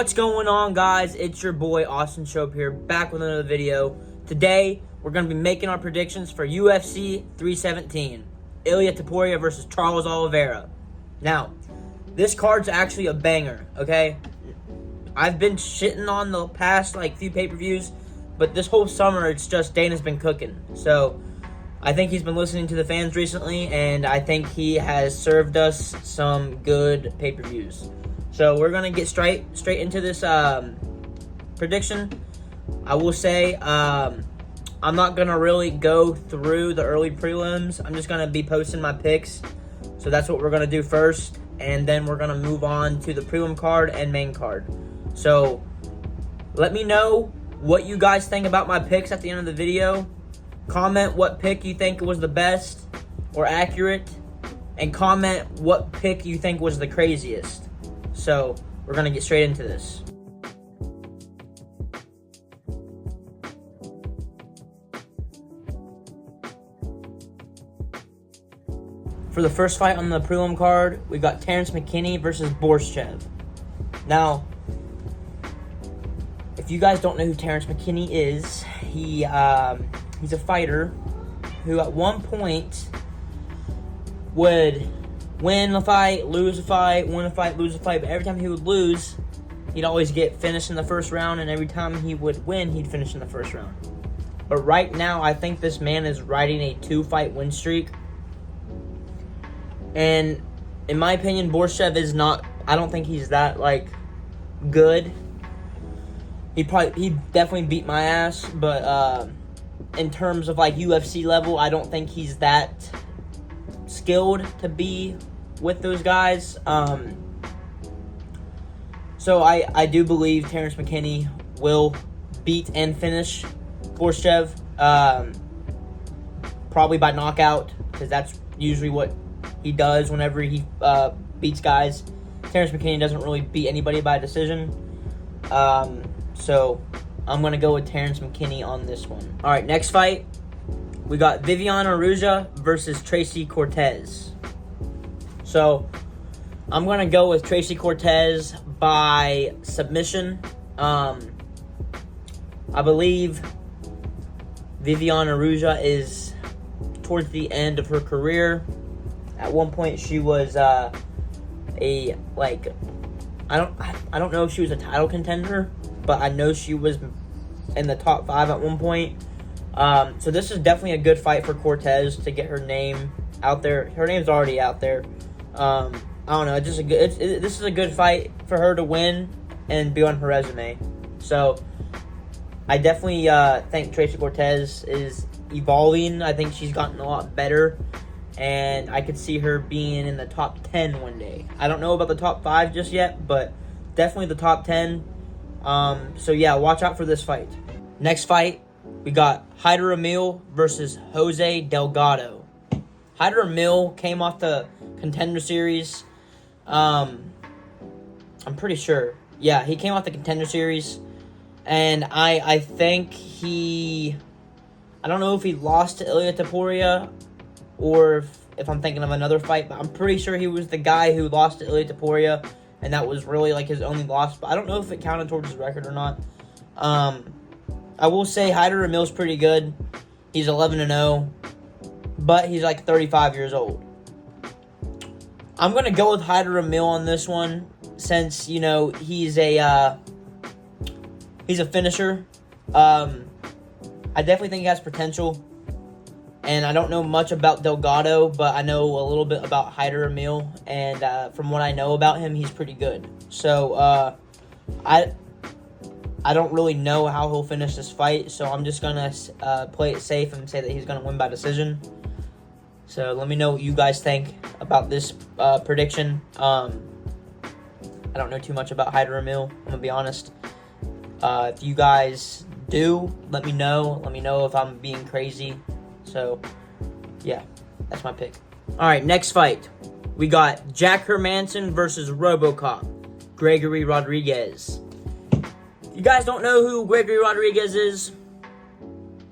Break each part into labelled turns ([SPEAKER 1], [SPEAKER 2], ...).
[SPEAKER 1] What's going on, guys? It's your boy Austin Shope here, back with another video. Today we're going to be making our predictions for UFC 317, Ilia Topuria versus Charles Oliveira. Now, this card's actually a banger, okay? I've been shitting on the past few pay-per-views, but this whole summer it's just Dana's been cooking. So I think he's been listening to the fans recently, and I think he has served us some good pay-per-views. So we're going to get straight into this prediction. I will say I'm not going to really go through the early prelims. I'm just going to be posting my picks. So that's what we're going to do first. And then we're going to move on to the prelim card and main card. So let me know what you guys think about my picks at the end of the video. Comment what pick you think was the best or accurate. And comment what pick you think was the craziest. So we're going to get straight into this. For the first fight on the prelim card, we got Terrence McKinney versus Borshev. Now, if you guys don't know who Terrence McKinney is, he's a fighter who at one point would win a fight, lose a fight, win a fight, lose a fight. But every time he would lose, he'd always get finished in the first round. And every time he would win, he'd finish in the first round. But right now, I think this man is riding a 2-fight win streak. And in my opinion, Borshev is not, I don't think he's that, good. He definitely beat my ass. But in terms of, UFC level, I don't think he's that skilled to be with those guys. So I do believe Terrence McKinney will beat and finish Borshev, probably by knockout, because that's usually what he does whenever he beats guys. Terrence McKinney doesn't really beat anybody by decision. So I'm going to go with Terrence McKinney on this one. All right, next fight. We got Viviane Araújo versus Tracy Cortez. So, I'm going to go with Tracy Cortez by submission. I believe Viviane Araújo is towards the end of her career. At one point, she was I don't know if she was a title contender, but I know she was in the top 5 at one point. So this is definitely a good fight for Cortez to get her name out there. Her name's already out there. I don't know. This is a good fight for her to win and be on her resume. So I definitely think Tracy Cortez is evolving. I think she's gotten a lot better, and I could see her being in the top 10 one day. I don't know about the top 5 just yet, but definitely the top 10. So yeah, watch out for this fight. Next fight, we got Hyder Emil versus Jose Delgado. Hyder Emil came off the Contender Series. I'm pretty sure. Yeah, he came off the Contender Series. And I think I don't know if he lost to Ilia Topuria or if I'm thinking of another fight, but I'm pretty sure he was the guy who lost to Ilia Topuria, and that was really his only loss. But I don't know if it counted towards his record or not. I will say Hyder Emil's pretty good. He's 11-0, but he's 35 years old. I'm going to go with Hyder Emil on this one since, he's a finisher. I definitely think he has potential. And I don't know much about Delgado, but I know a little bit about Hyder Emil. And from what I know about him, he's pretty good. So I don't really know how he'll finish this fight, so I'm just going to play it safe and say that he's going to win by decision. So let me know what you guys think about this prediction. I don't know too much about Hyder Emil, I'm going to be honest. If you guys do, let me know. Let me know if I'm being crazy. So, yeah, that's my pick. All right, next fight. We got Jack Hermanson versus RoboCop, Gregory Rodriguez. If you guys don't know who Gregory Rodriguez is,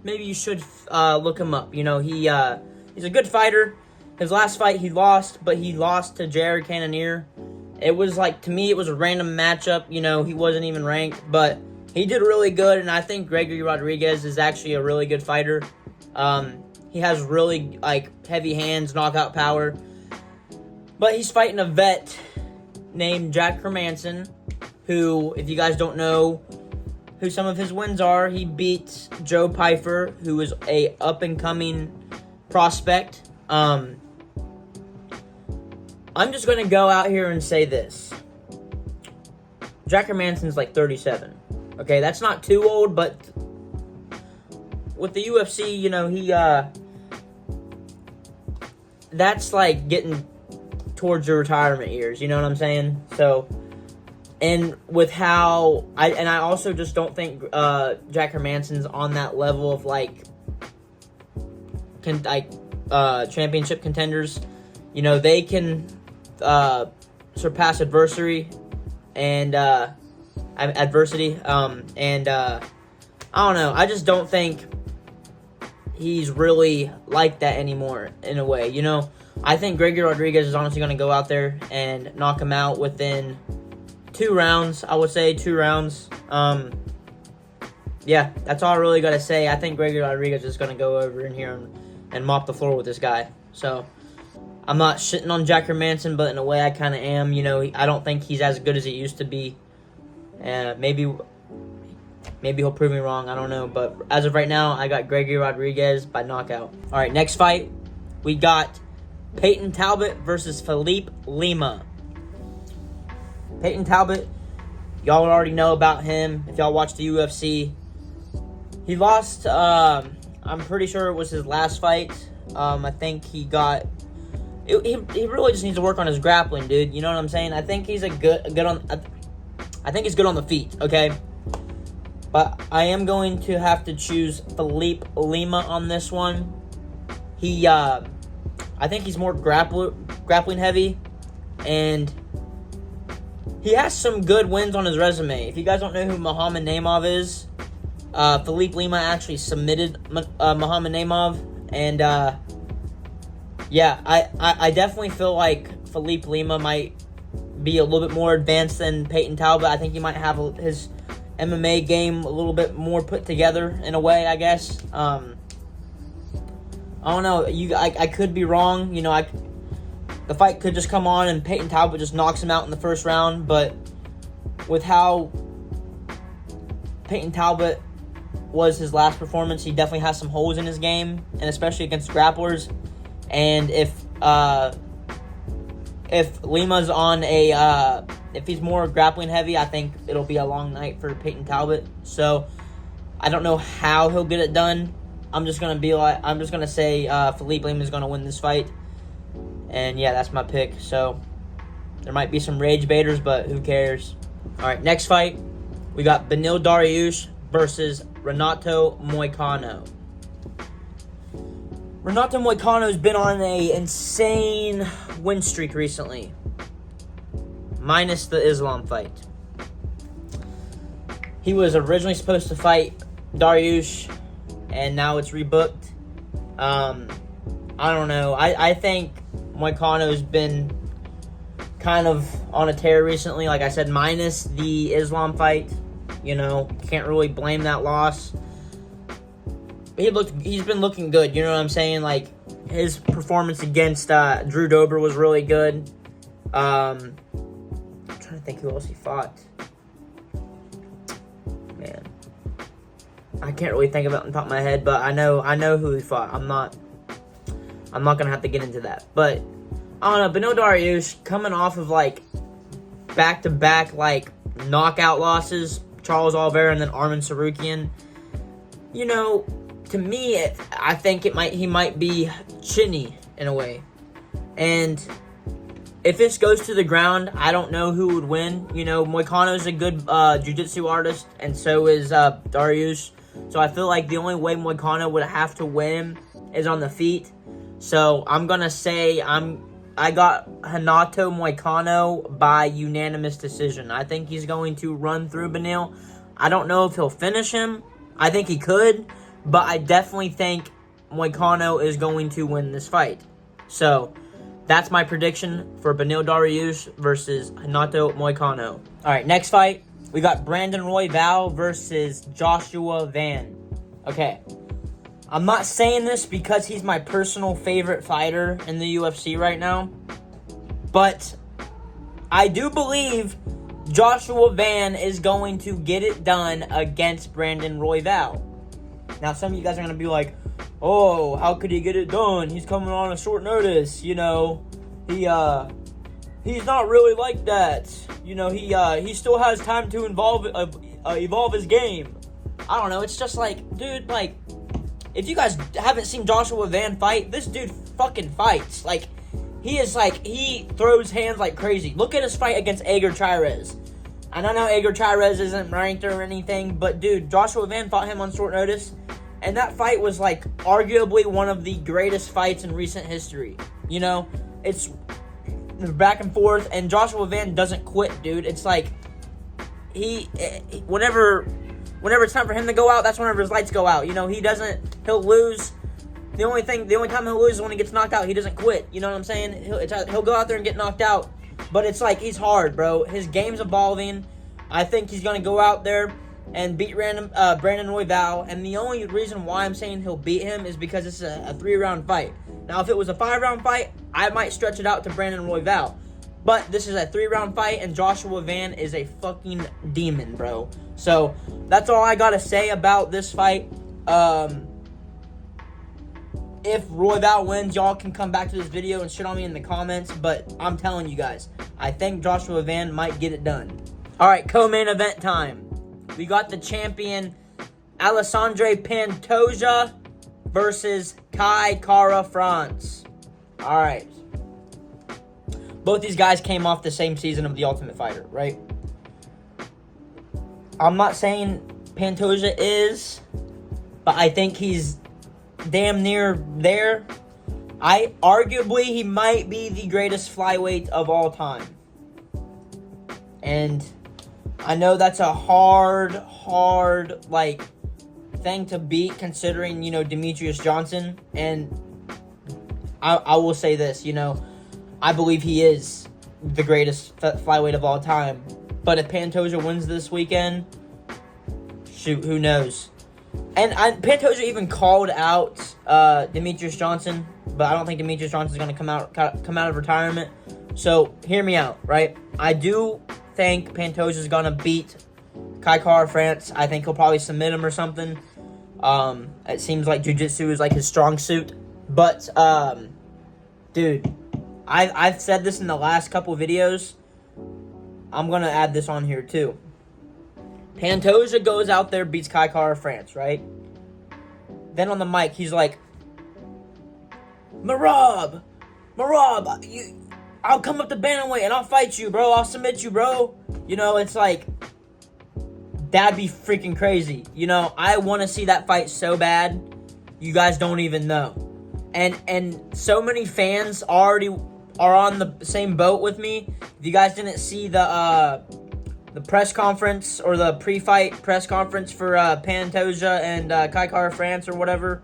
[SPEAKER 1] maybe you should look him up. He's a good fighter. His last fight he lost, but he lost to Jared Cannonier. It was like, to me, it was a random matchup. You know, he wasn't even ranked, but he did really good, and I think Gregory Rodriguez is actually a really good fighter. He has really, like, heavy hands, knockout power. But he's fighting a vet named Jack Hermanson, who, if you guys don't know who some of his wins are, he beat Joe Pyfer, who is a up-and-coming prospect. I'm just going to go out here and say this. Jack Hermanson's like 37. Okay, that's not too old, but with the UFC, you know, that's like getting towards your retirement years, you know what I'm saying? So, and with how, I also just don't think Jack Hermanson's on that level of like championship contenders. You know, they can surpass adversity, and I don't know. I just don't think he's really like that anymore in a way, you know? I think Gregory Rodriguez is honestly going to go out there and knock him out within 2 rounds. I would say 2 rounds. Yeah, that's all I really got to say. I think Gregory Rodriguez is going to go over in here and mop the floor with this guy. So, I'm not shitting on Jack Hermanson, but in a way I kind of am. You know, I don't think he's as good as he used to be. Maybe he'll prove me wrong. I don't know. But as of right now, I got Gregory Rodriguez by knockout. All right, next fight, we got Peyton Talbot versus Felipe Lima. Peyton Talbot, y'all already know about him if y'all watch the UFC. He lost, I'm pretty sure it was his last fight. I think he got... He really just needs to work on his grappling, dude. You know what I'm saying? I think he's good on the feet, okay? But I am going to have to choose Felipe Lima on this one. I think he's more grappling heavy, and he has some good wins on his resume. If you guys don't know who Muhammad Naimov is, Felipe Lima actually submitted Muhammad Naimov, and yeah, I definitely feel like Felipe Lima might be a little bit more advanced than Peyton Talbot. I think he might have his MMA game a little bit more put together in a way, I guess. I don't know. I could be wrong. You know, the fight could just come on and Peyton Talbot just knocks him out in the first round. But with how Peyton Talbot was his last performance, he definitely has some holes in his game, and especially against grapplers. And if Lima's on if he's more grappling heavy, I think it'll be a long night for Peyton Talbot. So I don't know how he'll get it done. I'm just gonna say Felipe Lima is gonna win this fight, and yeah, that's my pick. So there might be some rage baiters, but who cares? All right, next fight, we got Beneil Dariush versus Renato Moicano. Renato Moicano's been on an insane win streak recently, minus the Islam fight. He was originally supposed to fight Dariush, and now it's rebooked. I don't know. I think Moicano's been kind of on a tear recently. Like I said, minus the Islam fight. You know, can't really blame that loss. He's been looking good. You know what I'm saying? Like, his performance against Drew Dober was really good. I'm trying to think who else he fought. Man, I can't really think of it on the top of my head, but I know who he fought. I'm not gonna have to get into that. But I don't know, Beneil Dariush coming off of like back-to-back like knockout losses, Charles Oliveira and then Arman Sarukian. You know, to me, I think he might be chinny in a way. And if this goes to the ground, I don't know who would win. You know, Moicano's a good jiu-jitsu artist, and so is Dariush. So I feel like the only way Moicano would have to win is on the feet. So I'm going to say I got Renato Moicano by unanimous decision. I think he's going to run through Beneil. I don't know if he'll finish him. I think he could, but I definitely think Moicano is going to win this fight. So That's my prediction for Beneil Dariush versus Renato Moicano. All right, next fight, we got Brandon Royval versus Joshua Van. Okay, I'm not saying this because he's my personal favorite fighter in the UFC right now, but I do believe Joshua Van is going to get it done against Brandon Royval. Now, some of you guys are going to be like, oh, how could he get it done? He's coming on a short notice, you know. He's not really like that. You know, he still has time to evolve his game. I don't know. It's just like, dude, like, if you guys haven't seen Joshua Van fight, this dude fucking fights. Like, he throws hands like crazy. Look at his fight against Edgar Chairez. I don't know Edgar Chairez isn't ranked or anything, but dude, Joshua Van fought him on short notice. And that fight was, like, arguably one of the greatest fights in recent history. You know, it's back and forth, and Joshua Van doesn't quit, dude. It's like, whenever it's time for him to go out, that's whenever his lights go out. You know, he'll lose. The only time he'll lose is when he gets knocked out. He doesn't quit. You know what I'm saying? He'll go out there and get knocked out. But it's like, he's hard, bro. His game's evolving. I think he's going to go out there and beat Brandon Royval. And the only reason why I'm saying he'll beat him is because it's a 3-round fight. Now, if it was a 5-round fight, I might stretch it out to Brandon Royval. But this is a 3-round fight, and Joshua Van is a fucking demon, bro. So, that's all I got to say about this fight. If Royval wins, y'all can come back to this video and shit on me in the comments. But I'm telling you guys, I think Joshua Van might get it done. All right, co-main event time. We got the champion, Alessandre Pantoja versus Kai Kara France. All right. Both these guys came off the same season of The Ultimate Fighter, right? I'm not saying Pantoja is, but I think he's damn near there. Arguably, he might be the greatest flyweight of all time. And I know that's a hard, like, thing to beat, considering, you know, Demetrius Johnson. And I will say this, you know, I believe he is the greatest flyweight of all time. But if Pantoja wins this weekend, shoot, who knows? And Pantoja even called out Demetrius Johnson, but I don't think Demetrius Johnson is going to come out of retirement. So hear me out, right? I do think Pantoja is going to beat Kai Kara France. I think he'll probably submit him or something. It seems like jiu-jitsu is like his strong suit. But, dude, I've said this in the last couple videos. I'm going to add this on here too. Pantoja goes out there, beats Kai Kara France, right? Then on the mic, he's like, Marab, I'll come up to bantamweight and I'll fight you, bro. I'll submit you, bro. You know, it's like, that'd be freaking crazy. You know, I want to see that fight so bad. You guys don't even know. And so many fans already are on the same boat with me. If you guys didn't see the press conference or the pre-fight press conference for Pantoja and Kai Kara France or whatever,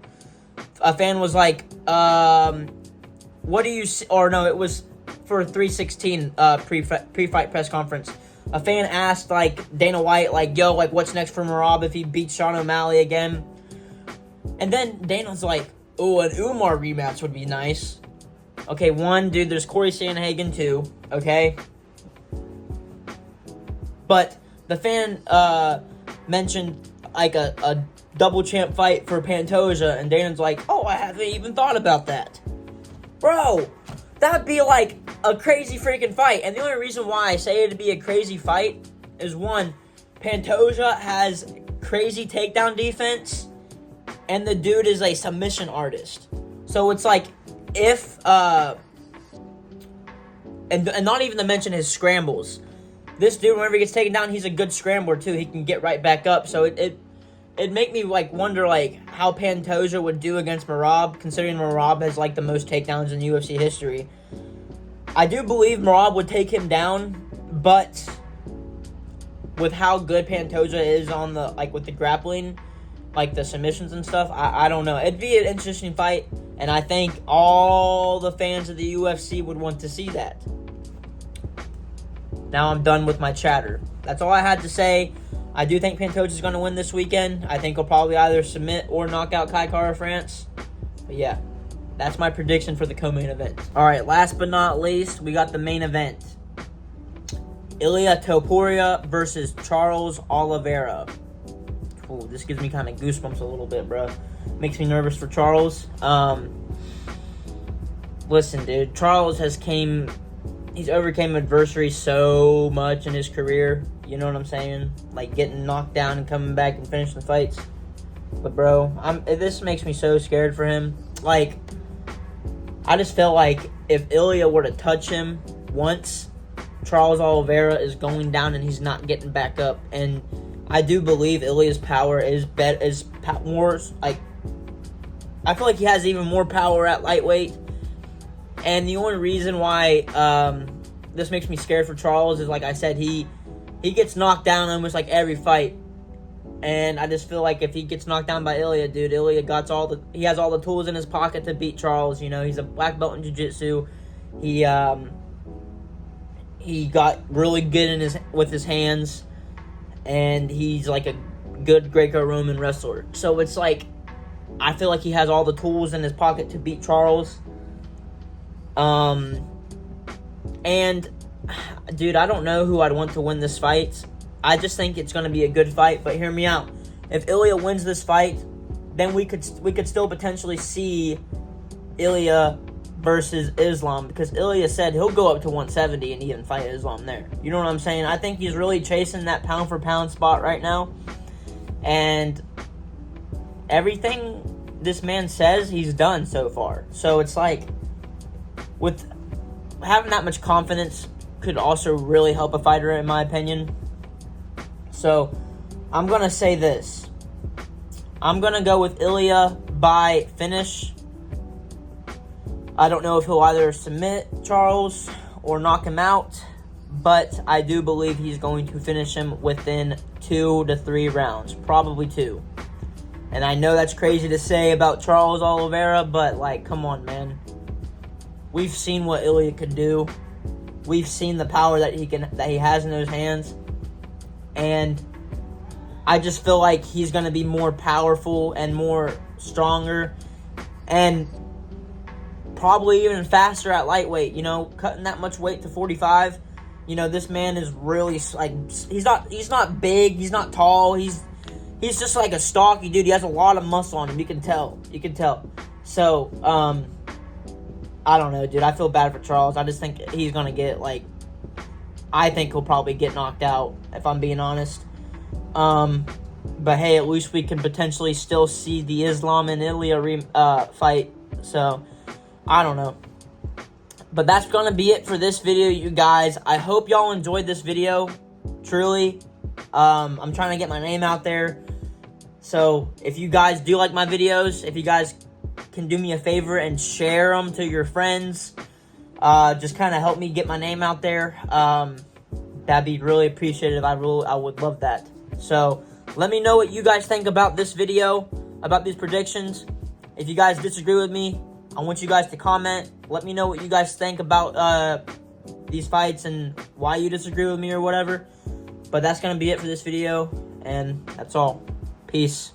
[SPEAKER 1] a fan was like, what do you see? Or no, it was for 316 pre-fight press conference. A fan asked, like, Dana White, like, yo, like, what's next for Merab if he beats Sean O'Malley again? And then Dana's like, oh, an Umar rematch would be nice. Okay, one, dude, there's Corey Sandhagen too, okay? But the fan mentioned, like, a double champ fight for Pantoja, and Dana's like, oh, I haven't even thought about that. Bro, that'd be, like, a crazy freaking fight. And the only reason why I say it'd be a crazy fight is, one, Pantoja has crazy takedown defense, and the dude is a submission artist. So it's like, if, and not even to mention his scrambles. This dude, whenever he gets taken down, he's a good scrambler, too. He can get right back up. So it'd make me, like, wonder, like, how Pantoja would do against Merab, considering Merab has, like, the most takedowns in UFC history. I do believe Merab would take him down, but with how good Pantoja is on the, like, with the grappling, like, the submissions and stuff, I don't know. It'd be an interesting fight. And I think all the fans of the UFC would want to see that. Now I'm done with my chatter. That's all I had to say. I do think Pantoja is going to win this weekend. I think he'll probably either submit or knock out Kai Kara France. But yeah, that's my prediction for the co-main event. All right, last but not least, we got the main event. Ilia Topuria versus Charles Oliveira. Ooh, this gives me kind of goosebumps a little bit, bro. Makes me nervous for Charles. Listen, dude, Charles he's overcame adversity so much in his career. You know what I'm saying? Like getting knocked down and coming back and finishing the fights. But bro, this makes me so scared for him. Like, I just feel like if Ilia were to touch him once, Charles Oliveira is going down and he's not getting back up. And I do believe Ilia's power is more like, I feel like he has even more power at lightweight. And the only reason why this makes me scared for Charles is, like I said, he gets knocked down almost like every fight. And I just feel like if he gets knocked down by Ilia, dude, Ilia he has all the tools in his pocket to beat Charles. You know, he's a black belt in jiu-jitsu. He got really good with his hands, and he's like a good Greco-Roman wrestler. So it's like, I feel like he has all the tools in his pocket to beat Charles. And dude, I don't know who I'd want to win this fight. I just think it's going to be a good fight, but hear me out. If Ilia wins this fight, then we could still potentially see Ilia versus Islam, because Ilia said he'll go up to 170 and even fight Islam there. You know what I'm saying? I think he's really chasing that pound for pound spot right now. And everything this man says he's done so far. So it's like, with having that much confidence could also really help a fighter, in my opinion. So I'm going to say this. I'm going to go with Ilia by finish. I don't know if he'll either submit Charles or knock him out, but I do believe he's going to finish him within 2 to 3 rounds, probably 2. And I know that's crazy to say about Charles Oliveira, but like, come on, man. We've seen what Ilia could do. We've seen the power that he has in those hands. And I just feel like he's going to be more powerful and more stronger and probably even faster at lightweight. You know, cutting that much weight to 45. You know, this man is really, like, he's not big, he's not tall, he's just like a stocky dude. He has a lot of muscle on him. You can tell. So, I don't know, dude. I feel bad for Charles. I just think he's going to get, like, I think he'll probably get knocked out, if I'm being honest. But hey, at least we can potentially still see the Islam and Ilia fight. So, I don't know. But that's going to be it for this video, you guys. I hope y'all enjoyed this video. Truly. I'm trying to get my name out there. So, if you guys do like my videos, if you guys can do me a favor and share them to your friends, just kind of help me get my name out there. That'd be really appreciated. I would love that. So let me know what you guys think about this video, about these predictions. If you guys disagree with me, I want you guys to comment. Let me know what you guys think about these fights and why you disagree with me or whatever. But that's gonna be it for this video, and that's all. Peace.